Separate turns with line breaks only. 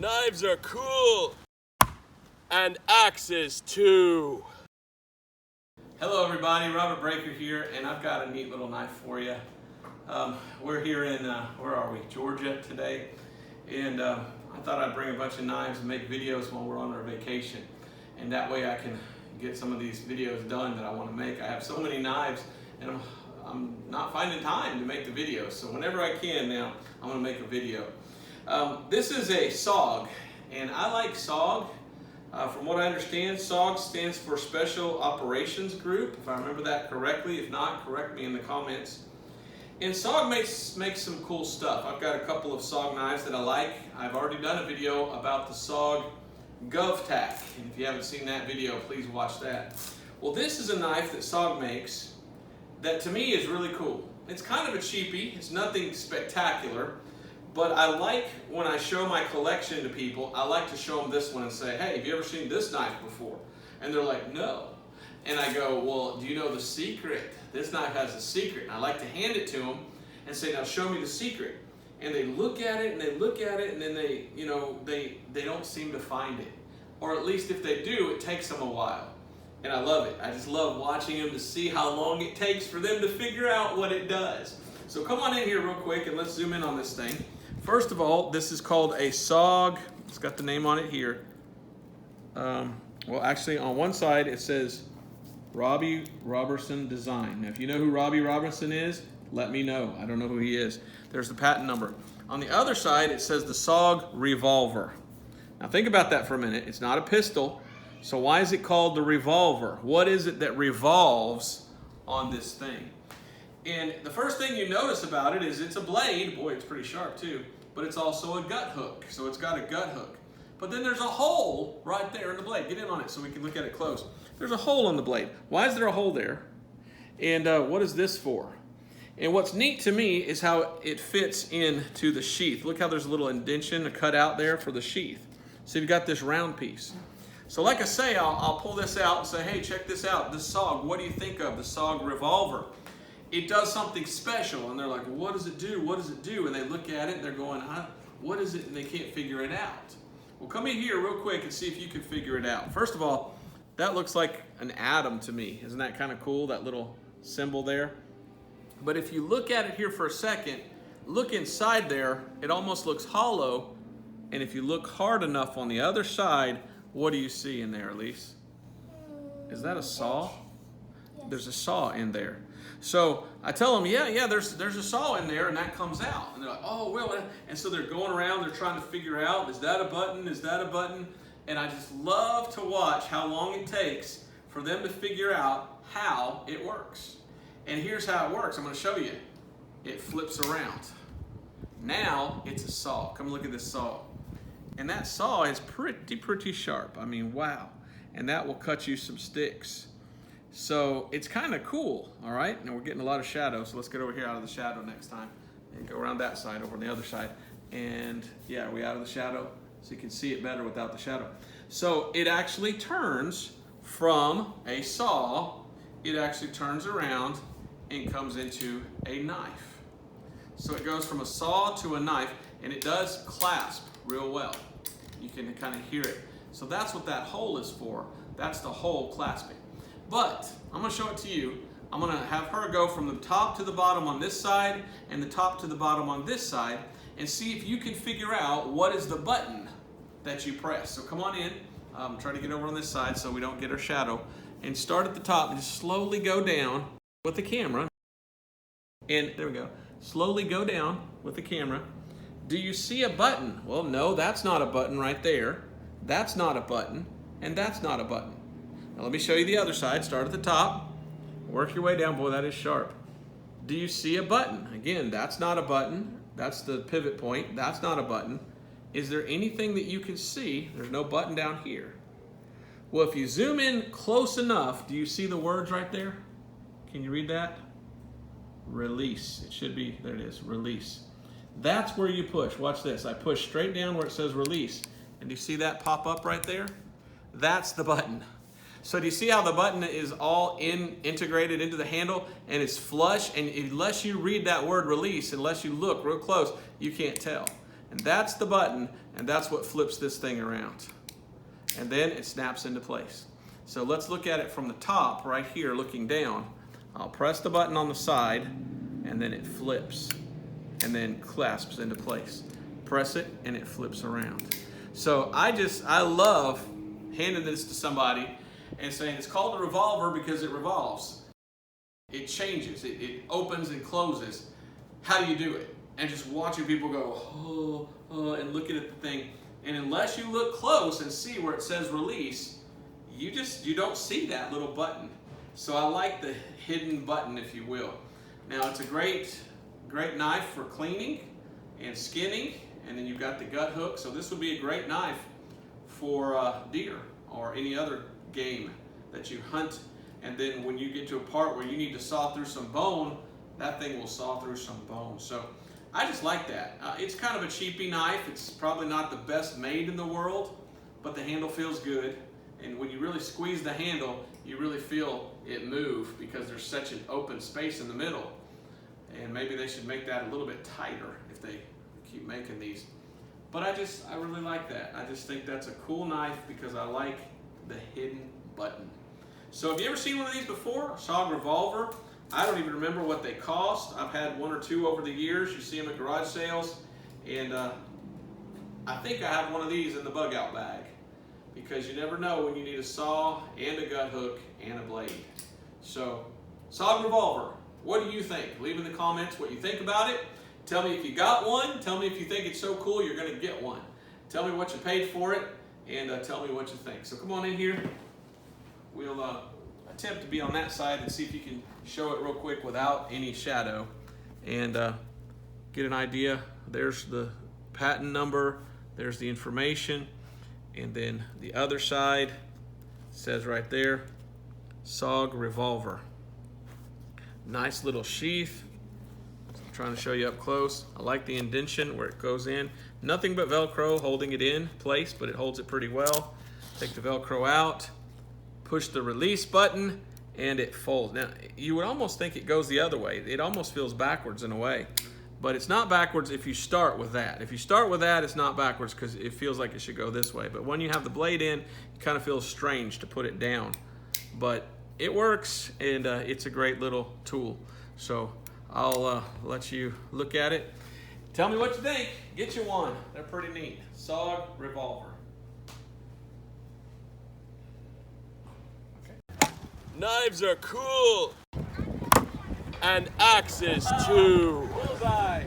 Knives are cool. And axes too.
Hello everybody, Robert Breaker here, and I've got a neat little knife for you. We're here in, where are we? Georgia today. And I thought I'd bring a bunch of knives and make videos while we're on our vacation. And that way I can get some of these videos done that I want to make. I have so many knives and I'm not finding time to make the videos. So whenever I can now, I'm going to make a video. This is a Sog, and I like Sog. From what I understand, SOG stands for Special Operations Group, if I remember that correctly. If not, correct me in the comments. And SOG makes some cool stuff. I've got a couple of SOG knives that I like. I've already done a video about the SOG GovTac, and if you haven't seen that video, please watch that. Well, this is a knife that SOG makes that to me is really cool. It's kind of a cheapie. It's nothing spectacular. But I like when I show my collection to people, I like to show them this one and say, hey, have you ever seen this knife before? And they're like, no. And I go, well, do you know the secret? This knife has a secret. And I like to hand it to them and say, now show me the secret. And they look at it and they look at it and then they, you know, they don't seem to find it. Or at least if they do, it takes them a while. And I love it. I just love watching them to see how long it takes for them to figure out what it does. So come on in here real quick and let's zoom in on this thing. First of all, this is called a Sog. It's got the name on it here. Well, actually, on one side it says Robbie Robertson Design. Now, if you know who Robbie Robertson is, let me know. I don't know who he is. There's the patent number. On the other side, it says the Sog Revolver. Now, think about that for a minute. It's not a pistol. So why is it called the Revolver? What is it that revolves on this thing? And the first thing you notice about it is it's a blade. Boy, it's pretty sharp too. But it's also a gut hook. So it's got a gut hook. But then there's a hole right there in the blade. Get in on it so we can look at it close. There's a hole in the blade. Why is there a hole there? And what is this for? And what's neat to me is how it fits into the sheath. Look how there's a little indentation, a cutout there for the sheath. So you've got this round piece. So like I say, I'll pull this out and say, hey, check this out. This Sog, what do you think of the Sog Revolver? It does something special, and they're like, well, what does it do? What does it do? And they look at it, and they're going, what is it? And they can't figure it out. Well, come in here real quick and see if you can figure it out. First of all, that looks like an atom to me. Isn't that kind of cool, that little symbol there? But if you look at it here for a second, look inside there, it almost looks hollow. And if you look hard enough on the other side, what do you see in there, Elise? Is that a saw? Yes. There's a saw in there. So I tell them, yeah, there's a saw in there, and that comes out. And they're like, oh, well, and so they're going around, they're trying to figure out, is that a button? Is that a button? And I just love to watch how long it takes for them to figure out how it works. And here's how it works. I'm going to show you. It flips around. Now it's a saw. Come look at this saw. And that saw is pretty sharp. I mean, wow. And that will cut you some sticks. So it's kind of cool, all right? Now we're getting a lot of shadow, so let's get over here out of the shadow next time and go around that side, over on the other side. And yeah, are we out of the shadow? So you can see it better without the shadow. So it actually turns from a saw, it actually turns around and comes into a knife. So it goes from a saw to a knife, and it does clasp real well. You can kind of hear it. So that's what that hole is for. That's the hole clasping. But I'm going to show it to you. I'm going to have her go from the top to the bottom on this side and the top to the bottom on this side and see if you can figure out what is the button that you press. So come on in. Try to get over on this side so we don't get our shadow. And start at the top and just slowly go down with the camera. And there we go. Slowly go down with the camera. Do you see a button? Well, no, that's not a button right there. That's not a button. And that's not a button. Now let me show you the other side. Start at the top, work your way down. Boy, that is sharp. Do you see a button? Again, that's not a button. That's the pivot point. That's not a button. Is there anything that you can see? There's no button down here. Well, if you zoom in close enough, do you see the words right there? Can you read that? Release. It should be, there it is, release. That's where you push. Watch this. I push straight down where it says release. And do you see that pop up right there? That's the button. So do you see how the button is all integrated into the handle and it's flush? And unless you read that word release, unless you look real close, you can't tell. And that's the button, and that's what flips this thing around. And then it snaps into place. So let's look at it from the top right here looking down. I'll press the button on the side and then it flips and then clasps into place. Press it and it flips around. So I love handing this to somebody and saying it's called a revolver because it revolves. It changes, it opens and closes. How do you do it? And just watching people go, and looking at the thing. And unless you look close and see where it says release, you don't see that little button. So I like the hidden button, if you will. Now it's a great knife for cleaning and skinning, and then you've got the gut hook. So this would be a great knife for deer or any other game that you hunt. And then when you get to a part where you need to saw through some bone, that thing will saw through some bone. So I just like that. It's kind of a cheapy knife. It's probably not the best made in the world, but the handle feels good. And when you really squeeze the handle, you really feel it move because there's such an open space in the middle. And maybe they should make that a little bit tighter if they keep making these. But I really like that. I just think that's a cool knife because I like the hidden button. So have you ever seen one of these before? Sog Revolver? I don't even remember what they cost. I've had one or two over the years. You see them at garage sales. And I think I have one of these in the bug out bag because you never know when you need a saw and a gut hook and a blade. So, Sog Revolver, what do you think? Leave in the comments what you think about it. Tell me if you got one. Tell me if you think it's so cool you're going to get one. Tell me what you paid for it and tell me what you think. So come on in here. We'll attempt to be on that side and see if you can show it real quick without any shadow and get an idea. There's the patent number, there's the information, and then the other side says right there, Sog Revolver. Nice little sheath. I'm trying to show you up close. I like the indentation where it goes in. Nothing but Velcro holding it in place, but it holds it pretty well. Take the Velcro out, push the release button, and it folds. Now, you would almost think it goes the other way. It almost feels backwards in a way, but it's not backwards if you start with that. If you start with that, it's not backwards because it feels like it should go this way. But when you have the blade in, it kind of feels strange to put it down. But it works, and it's a great little tool. So I'll let you look at it. Tell me what you think. Get you one. They're pretty neat. Sog Revolver.
Knives are cool. And axes too.
Bullseye.